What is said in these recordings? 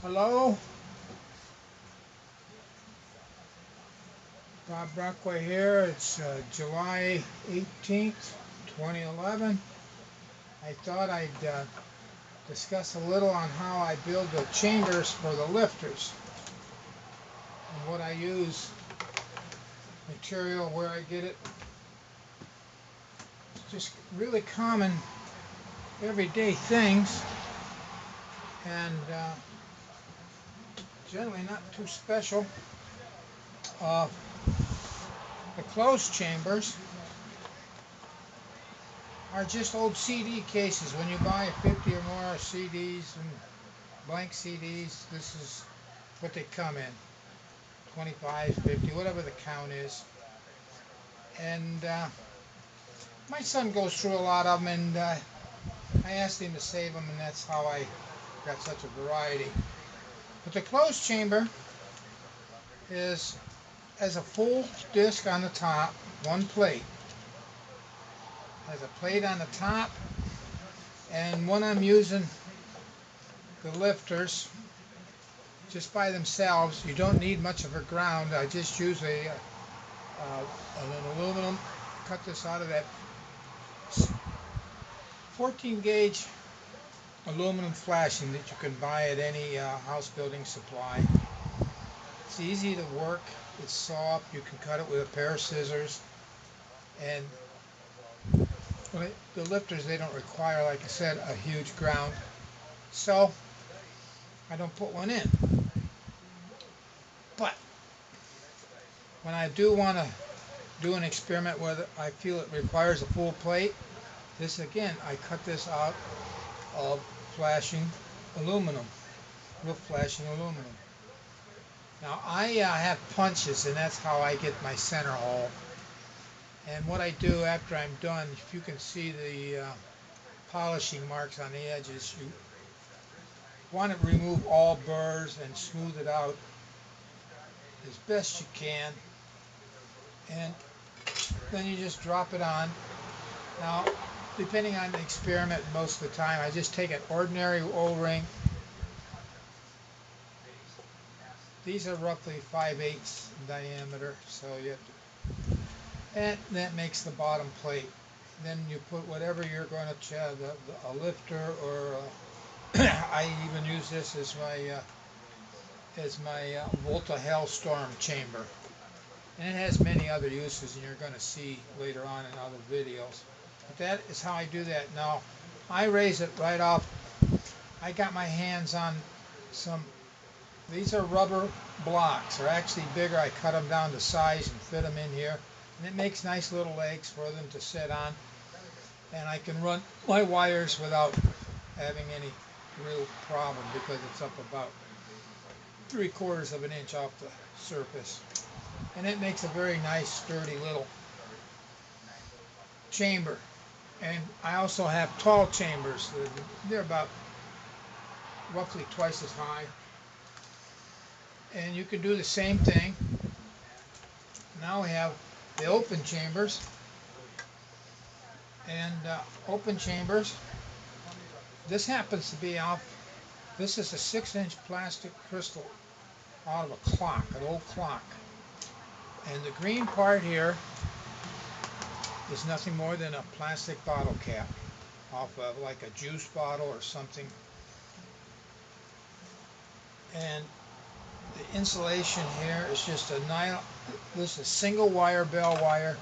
Hello, Bob Brockway here. It's July 18th, 2011. I thought I'd discuss a little on how I build the chambers for the lifters and what I use, material, where I get it. It's just really common, everyday things, and generally not too special. The closed chambers are just old CD cases. When you buy 50 or more CDs and blank CDs, this is what they come in. 25, 50, whatever the count is. And my son goes through a lot of them, and I asked him to save them, and that's how I got such a variety. But the closed chamber has a full disc on the top, one plate. Has a plate on the top, and when I'm using the lifters just by themselves, you don't need much of a ground. I just use an aluminum, cut this out of that 14 gauge aluminum flashing that you can buy at any house building supply. It's easy to work, it's soft, you can cut it with a pair of scissors, and the lifters, they don't require, like I said, a huge ground, so I don't put one in. But when I do want to do an experiment where I feel it requires a full plate, this again, I cut this out of flashing aluminum, real flashing aluminum. Now I have punches, and that's how I get my center hole. And what I do after I'm done, if you can see the polishing marks on the edges, you want to remove all burrs and smooth it out as best you can. And then you just drop it on. Now, depending on the experiment, most of the time, I just take an ordinary O-ring. These are roughly 5/8 diameter, so you have to, and that makes the bottom plate. Then you put whatever you're going to a lifter, or I even use this as my Volta Hellstorm chamber, and it has many other uses, and you're going to see later on in other videos. But that is how I do that. Now I raise it right off. I got my hands on some. These are rubber blocks. They're actually bigger. I cut them down to size and fit them in here. And it makes nice little legs for them to sit on. And I can run my wires without having any real problem, because it's up about 3/4 of an inch off the surface. And it makes a very nice, sturdy little chamber. And I also have tall chambers. They're about roughly twice as high. And you can do the same thing. Now we have the open chambers. And open chambers, this happens to be this is a 6-inch plastic crystal out of a clock, an old clock. And the green part here is nothing more than a plastic bottle cap off of like a juice bottle or something. And the insulation here is just a nylon. This is single wire bell wire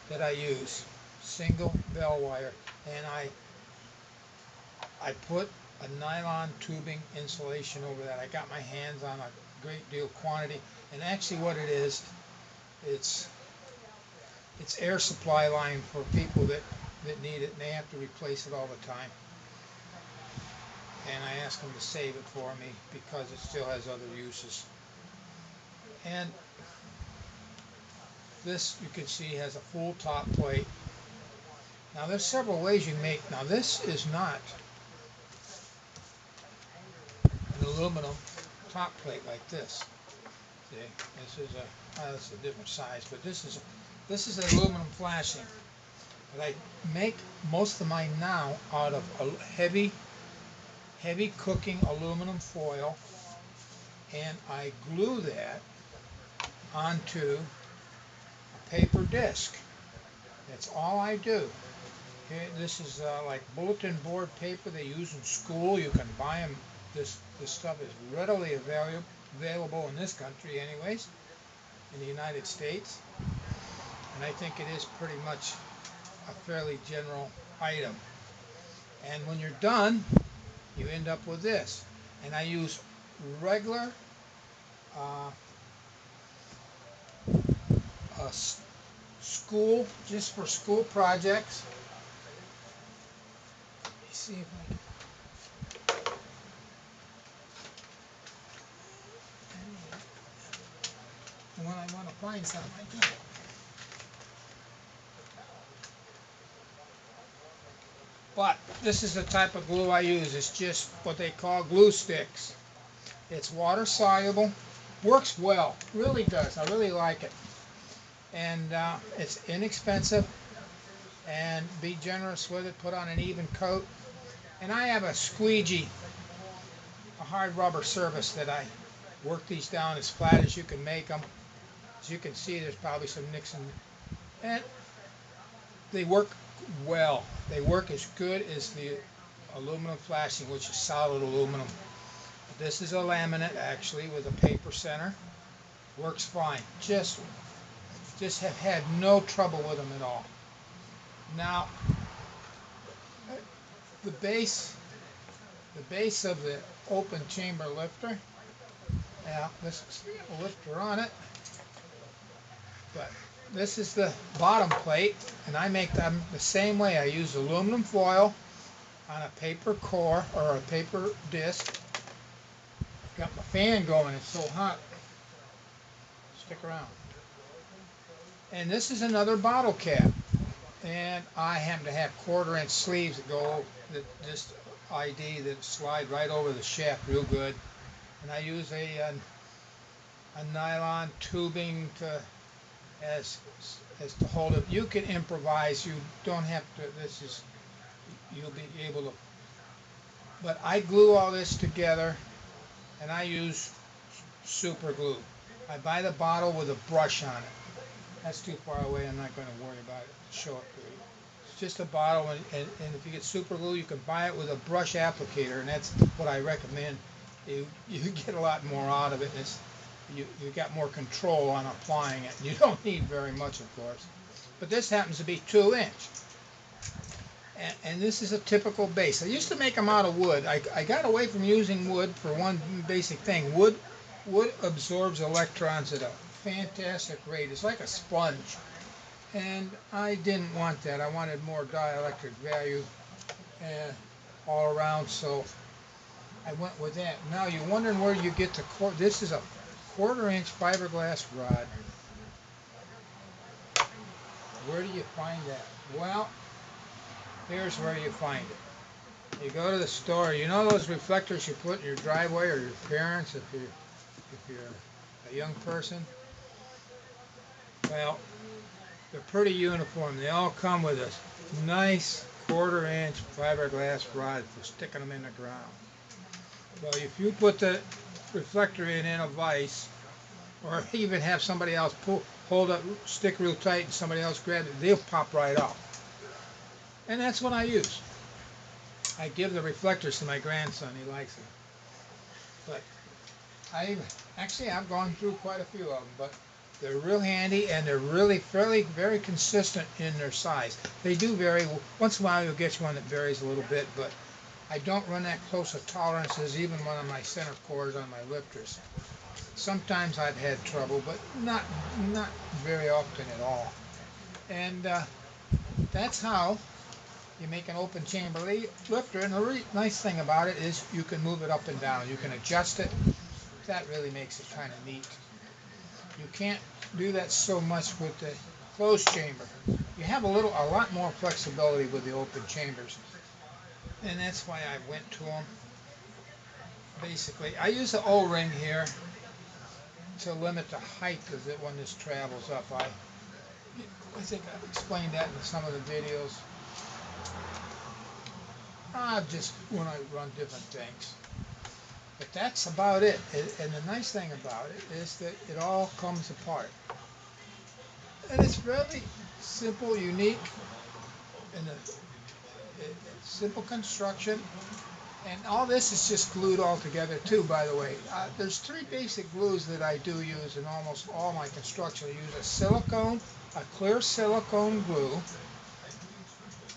that I use, single bell wire, and I put a nylon tubing insulation over that. I got my hands on a great deal of quantity, and actually what it is, it's air supply line for people that need it, and they have to replace it all the time. And I ask them to save it for me because it still has other uses. And this, you can see, has a full top plate. Now there's several ways you make. Now this is not an aluminum top plate like this. See, this is a different size, but this is an aluminum flashing. But I make most of mine now out of a heavy cooking aluminum foil and I glue that onto a paper disc. That's all I do. Okay, this is like bulletin board paper they use in school. You can buy them. This stuff is readily available in this country anyways, in the United States. And I think it is pretty much a fairly general item. And when you're done, you end up with this. And I use regular school, just for school projects. Let me see if I can. When I want to find something, I do. But this is the type of glue I use. It's just what they call glue sticks. It's water soluble, works well, really does. I really like it. And it's inexpensive, and be generous with it. Put on an even coat. And I have a squeegee, a hard rubber surface that I work these down as flat as you can make them. As you can see, there's probably some nicks in, and they work well. They work as good as the aluminum flashing, which is solid aluminum. This is a laminate actually with a paper center. Works fine. Just have had no trouble with them at all. Now, the base of the open chamber lifter. Now, this is a lifter on it, but this is the bottom plate, and I make them the same way. I use aluminum foil on a paper core or a paper disc. Got my fan going, it's so hot. Stick around. And this is another bottle cap, and I happen to have 1/4" sleeves that go that just ID that slide right over the shaft real good. And I use a nylon tubing to as to hold it. You can improvise. You don't have to. This is you'll be able to. But I glue all this together, and I use super glue. I buy the bottle with a brush on it. That's too far away. I'm not going to worry about it. Show it to you. It's just a bottle, and if you get super glue, you can buy it with a brush applicator, and that's what I recommend. You get a lot more out of it. And you got more control on applying it. You don't need very much, of course. But this happens to be 2-inch. And this is a typical base. I used to make them out of wood. I got away from using wood for one basic thing. Wood absorbs electrons at a fantastic rate. It's like a sponge. And I didn't want that. I wanted more dielectric value all around, so I went with that. Now you're wondering where you get the core. This is a 1/4-inch fiberglass rod. Where do you find that? Well, here's where you find it. You go to the store. You know those reflectors you put in your driveway, or your parents if you're a young person? Well, they're pretty uniform. They all come with a nice 1/4-inch fiberglass rod for sticking them in the ground. Well, if you put the reflector in a vise, or even have somebody else hold up, stick real tight, and somebody else grab it, they'll pop right off. And that's what I use. I give the reflectors to my grandson. He likes them. But I've gone through quite a few of them, but they're real handy, and they're really very consistent in their size. They do vary. Once in a while you'll get one that varies a little bit, but I don't run that close of tolerances even one of my center cores on my lifters. Sometimes I've had trouble, but not very often at all. And that's how you make an open chamber lifter. And the really nice thing about it is you can move it up and down. You can adjust it. That really makes it kind of neat. You can't do that so much with the closed chamber. You have a lot more flexibility with the open chambers. And that's why I went to them. Basically, I use the O-ring here to limit the height of it when this travels up. I think I've explained that in some of the videos. Just when I run different things. But that's about it. And the nice thing about it is that it all comes apart. And it's really simple, unique, and a simple construction. And all this is just glued all together too, by the way. There's three basic glues that I do use in almost all my construction. I use a clear silicone glue,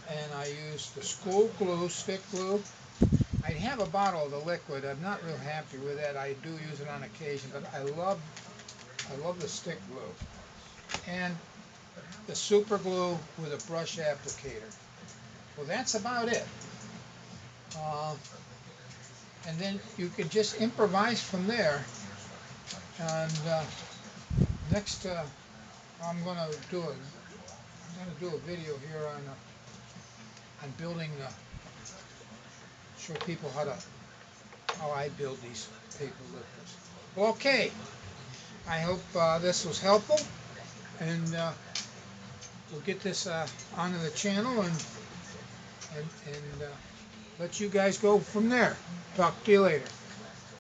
and I use the school glue, stick glue. I have a bottle of the liquid. I'm not real happy with that. I do use it on occasion, but I love the stick glue. And the super glue with a brush applicator. Well, that's about it. And then you can just improvise from there. And next, I'm going to do a video here on building. Show people how I build these paper lifters. Okay, I hope this was helpful, and we'll get this onto the channel and let you guys go from there. Talk to you later.